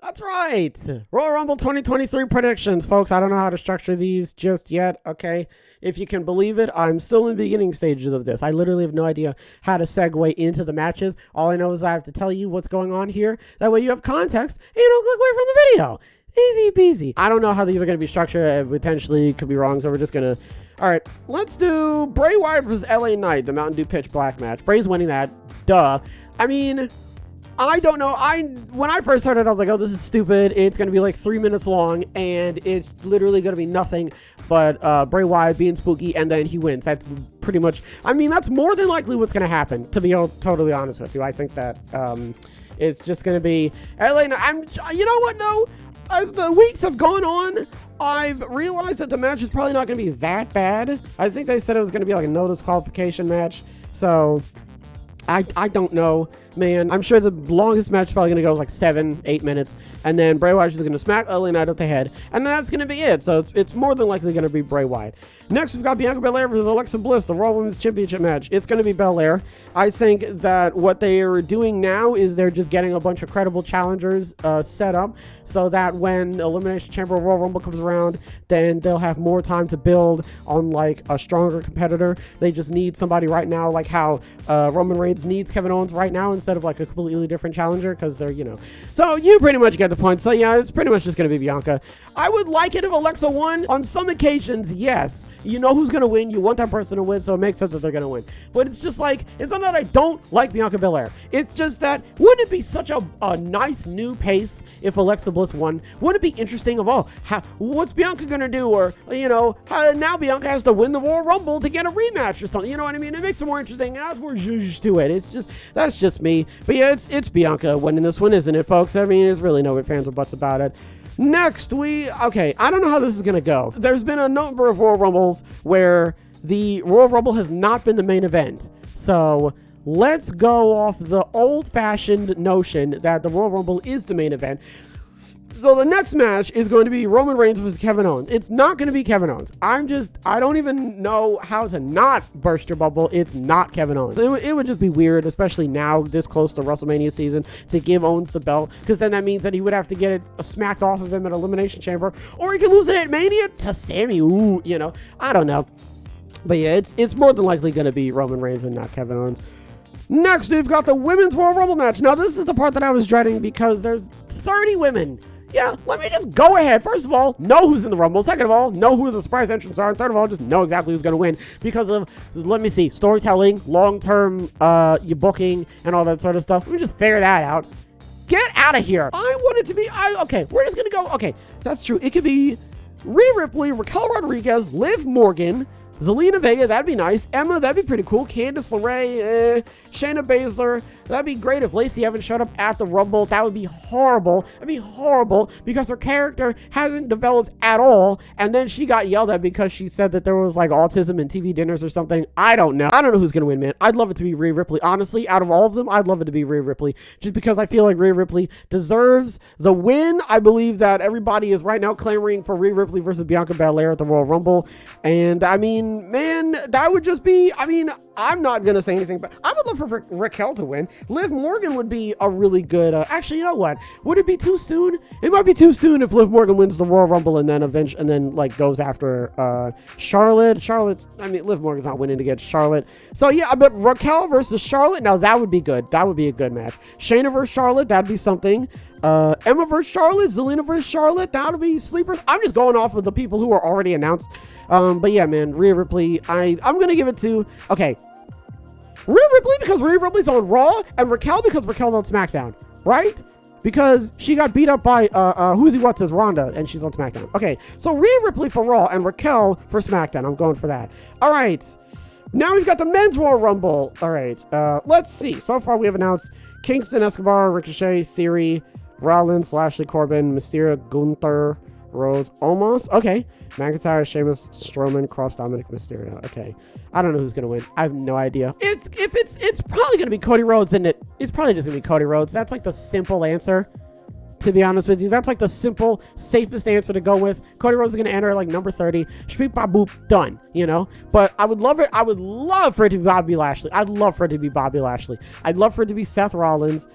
That's right. Royal Rumble 2023 predictions, folks. I don't know how to structure these just yet, okay? If you can believe it, I'm still in the beginning stages of this. I literally have no idea how to segue into the matches. All I know is I have to tell you what's going on here. That way you have context and you don't click away from the video. Easy peasy. I don't know how these are going to be structured. I potentially could be wrong, so we're just going to... All right, let's do Bray Wyatt versus LA Knight, the Mountain Dew Pitch Black match. Bray's winning that. Duh. I mean... I don't know. When I first heard it, I was like, oh, this is stupid. It's going to be like 3 minutes long, and it's literally going to be nothing but Bray Wyatt being spooky, and then he wins. That's pretty much, I mean, that's more than likely what's going to happen, to be totally honest with you. I think that it's just going to be LA. You know what, though? As the weeks have gone on, I've realized that the match is probably not going to be that bad. I think they said it was going to be like a no disqualification match, so I don't know. Man, I'm sure the longest match is probably going to go like 7-8 minutes, and then Bray Wyatt is going to smack LA Knight up the head, and that's going to be it. So it's more than likely going to be Bray Wyatt. Next, we've got Bianca Belair versus Alexa Bliss, the Raw Women's Championship match. It's going to be Belair. I think that what they are doing now is they're just getting a bunch of credible challengers set up so that when Elimination Chamber Royal Rumble comes around, then they'll have more time to build on like a stronger competitor. They just need somebody right now, like how Roman Reigns needs Kevin Owens right now instead of like a completely different challenger, because they're, you know. So you pretty much get the point. So yeah, it's pretty much just going to be Bianca. I would like it if Alexa won. On some occasions, yes. You know who's going to win. You want that person to win, so it makes sense that they're going to win. But it's just like, it's not that I don't like Bianca Belair. It's just that, wouldn't it be such a nice new pace if Alexa Bliss won? Wouldn't it be interesting of, oh, what's Bianca going to do? Or, you know, now Bianca has to win the Royal Rumble to get a rematch or something. You know what I mean? It makes it more interesting. And adds more zhuzh to it. It's just, that's just me. But yeah, it's Bianca winning this one, isn't it, folks? I mean, there's really no ifs, ands, or buts about it. Next, okay, I don't know how this is going to go. There's been a number of Royal Rumbles where the Royal Rumble has not been the main event. So let's go off the old-fashioned notion that the Royal Rumble is the main event. So the next match is going to be Roman Reigns versus Kevin Owens. It's not going to be Kevin Owens. I don't even know how to not burst your bubble. It's not Kevin Owens. It would just be weird, especially now, this close to WrestleMania season, to give Owens the belt, because then that means that he would have to get it smacked off of him at Elimination Chamber, or he can lose it at Mania to Sami. Ooh, you know, I don't know. But yeah, it's more than likely going to be Roman Reigns and not Kevin Owens. Next, we've got the Women's Royal Rumble match. Now, this is the part that I was dreading because there's 30 women. Yeah, let me just go ahead. First of all, know who's in the Rumble. Second of all, know who the surprise entrants are. And third of all, just know exactly who's going to win because of, let me see, storytelling, long-term your booking, and all that sort of stuff. Let me just figure that out. Get out of here. I want it to be, okay, we're just going to go, okay, that's true. It could be Rhea Ripley, Raquel Rodriguez, Liv Morgan, Zelina Vega, that'd be nice. Emma, that'd be pretty cool. Candice LeRae, Shayna Baszler. That'd be great if Lacey Evans showed up at the Rumble. That would be horrible. That'd be horrible because her character hasn't developed at all. And then she got yelled at because she said that there was like autism in TV dinners or something. I don't know. I don't know who's going to win, man. I'd love it to be Rhea Ripley. Honestly, out of all of them, I'd love it to be Rhea Ripley just because I feel like Rhea Ripley deserves the win. I believe that everybody is right now clamoring for Rhea Ripley versus Bianca Belair at the Royal Rumble. And I mean, man, that would just be, I mean, I'm not going to say anything, but I would love for Raquel to win. Liv Morgan would be a really good, actually, you know what? Would it be too soon? It might be too soon if Liv Morgan wins the Royal Rumble and then like goes after Charlotte. I mean, Liv Morgan's not winning against Charlotte. So yeah, but Raquel versus Charlotte, now that would be good. That would be a good match. Shayna versus Charlotte, that'd be something. Emma versus Charlotte, Zelina versus Charlotte, that would be sleepers. I'm just going off of the people who are already announced. But yeah, man, Rhea Ripley, I'm going to give it to, okay, Rhea Ripley because Rhea Ripley's on Raw, and Raquel because Raquel's on SmackDown, right? Because she got beat up by Who's Ronda, and she's on SmackDown. Okay, so Rhea Ripley for Raw and Raquel for SmackDown. I'm going for that. All right, now we've got the Men's Royal Rumble. All right, let's see. So far we have announced Kingston, Escobar, Ricochet, Theory, Rollins, Lashley, Corbin, Mysterio, Gunther, Rhodes, almost. Okay. McIntyre, Sheamus, Strowman, Cross, Dominic, Mysterio. Okay. I don't know who's going to win. I have no idea. It's probably going to be Cody Rhodes, isn't it? It's probably just going to be Cody Rhodes. That's like the simple answer, to be honest with you. That's like the simple, safest answer to go with. Cody Rhodes is going to enter like number 30. Shpeak Bob Boop, done, you know? But I would love it. I would love for it to be Bobby Lashley. I'd love for it to be Bobby Lashley. I'd love for it to be Seth Rollins.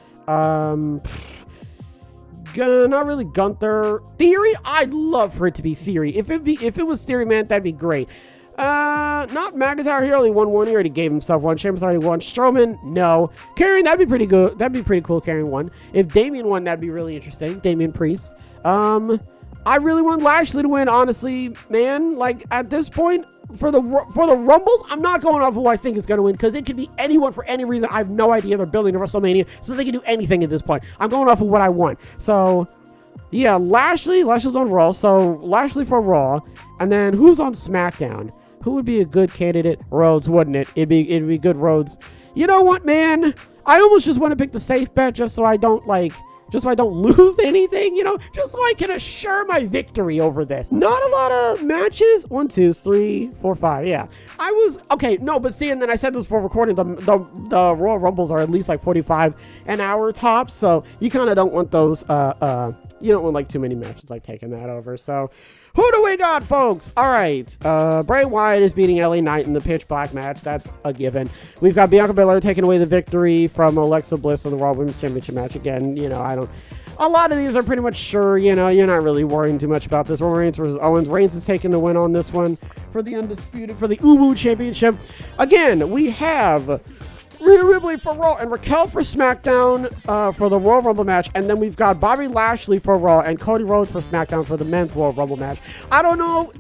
not really Gunther. Theory? I'd love for it to be Theory. If it was Theory, man, that'd be great. Not McIntyre. He only won one. He already gave himself one. Sheamus already won. Strowman, no. Karrion, that'd be pretty good. That'd be pretty cool. Karrion won. If Damian won, that'd be really interesting. Damian Priest. I really want Lashley to win. Honestly, man. Like at this point, for the Rumbles, I'm not going off who I think is going to win because it could be anyone for any reason. I have no idea. They're building to WrestleMania, so they can do anything at this point. I'm going off of what I want. So. Yeah, Lashley's on Raw, so Lashley for Raw, and then who's on SmackDown? Who would be a good candidate? Rhodes, wouldn't it? It'd be good Rhodes. You know what, man? I almost just want to pick the safe bet just so I don't lose anything, you know, just so I can assure my victory over this. Not a lot of matches. 1, 2, 3, 4, 5. Yeah, I was okay. No, but see, and then I said this before recording. The Royal Rumbles are at least like 45 an hour tops, so you kind of don't want those. You don't want like too many matches like taking that over. So who do we got, folks? All right. Bray Wyatt is beating LA Knight in the pitch black match. That's a given. We've got Bianca Belair taking away the victory from Alexa Bliss in the Raw Women's Championship match. Again, you know, a lot of these are pretty much sure, you know, you're not really worrying too much about this. Roman Reigns versus Owens. Reigns is taking the win on this one for the Ubu Championship. Again, we have Rhea Ripley for Raw and Raquel for SmackDown for the Royal Rumble match. And then we've got Bobby Lashley for Raw and Cody Rhodes for SmackDown for the men's Royal Rumble match. I don't know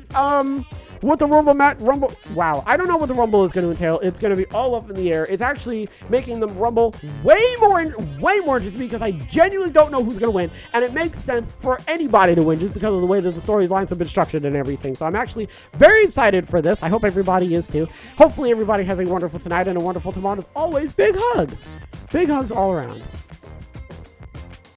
what the Rumble. Wow. I don't know what the Rumble is going to entail. It's going to be all up in the air. It's actually making the Rumble way more interesting because I genuinely don't know who's going to win. And it makes sense for anybody to win just because of the way that the storylines have been structured and everything. So I'm actually very excited for this. I hope everybody is too. Hopefully everybody has a wonderful tonight and a wonderful tomorrow. As always, big hugs. Big hugs all around.